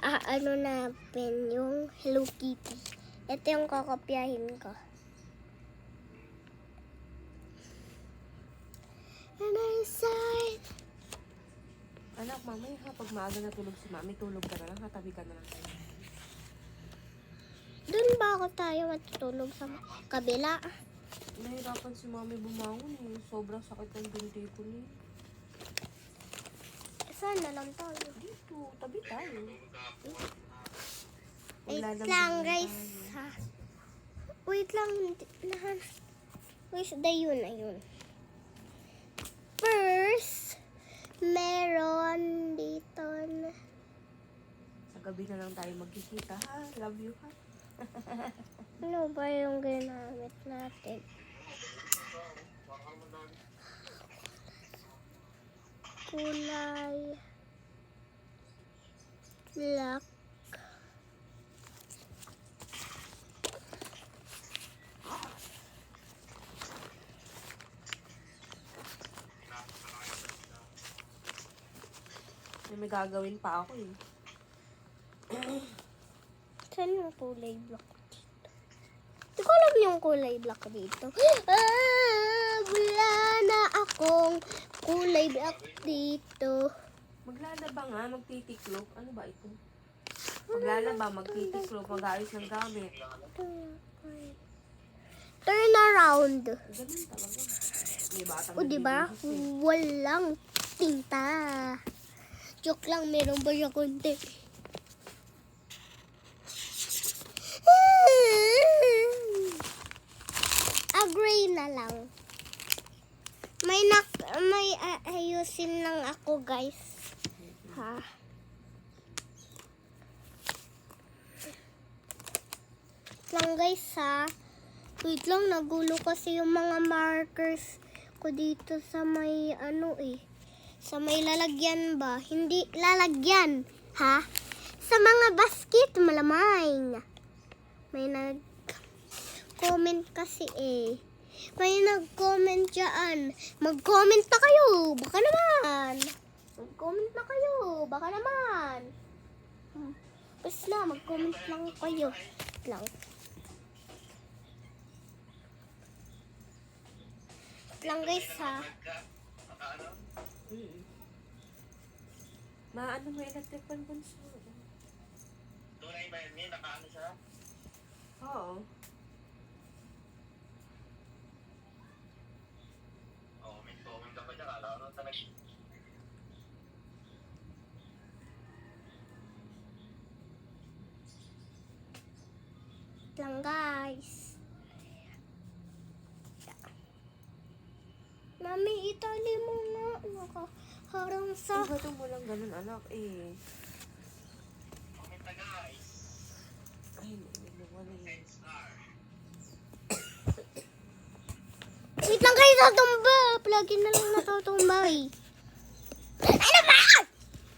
ano natin yung Hello Kitty. Ito yung kakopyahin ko. And I sighed. Anak, mamaya ha, pag maaga natulog si mami, tulog ka na lang, hatabi ka na lang. Doon ba ako tayo matutulog sa kabila? Nahirapan si mami bumangon eh. Sobrang sakit ng binti ko niya. Saan na lang tayo? Dito, tabi tayo. Wait Maglalambing lang lang guys. tayo. Ha? Wait lang. Wait, ayun. First, meron dito na. Sa gabi na lang tayo magkikita ha. Love you ha. Ano ba yung ginamit natin? Kulay black. May gagawin pa ako eh. Saan yung kulay black dito? Hindi ko alam yung kulay black dito. Wala na akong kulay black dito. Maglalaba nga, magtitiklop. Ano ba ito? Maglalaba, magtitiklop, mag-ayos ng gamit. Turn around. Ganun talaga. May batang O diba? nagbibihis eh. Walang tinta. Joke lang, meron ba siya konti? Gray na lang. May ayusin lang ako, guys. Ha? Lang guys ha. Wait lang, nagulo kasi yung mga markers ko dito sa may sa may lalagyan ba? Hindi lalagyan, ha? Sa mga basket malamay. May nag-comment kasi eh. May nag-comment dyan. Mag-comment na kayo. Baka naman. Mag-comment na kayo. Baka naman. Basta na, mag-comment lang kayo. Lang. Lang guys ha. Maano mo electric fan bunso? Tunay ba yun? Nakaano siya? Oo. Oo, may comment ka pa dyan. Alam mo talaga. Lang guys. Mami, itali mo nga. Nakaharang sa... Ba't mo lang ganun anak eh? Comment na guys. Ay, wala eh. Star. Wait lang kayo, tatumba. Plugin na lang natutumba eh. Ano ba?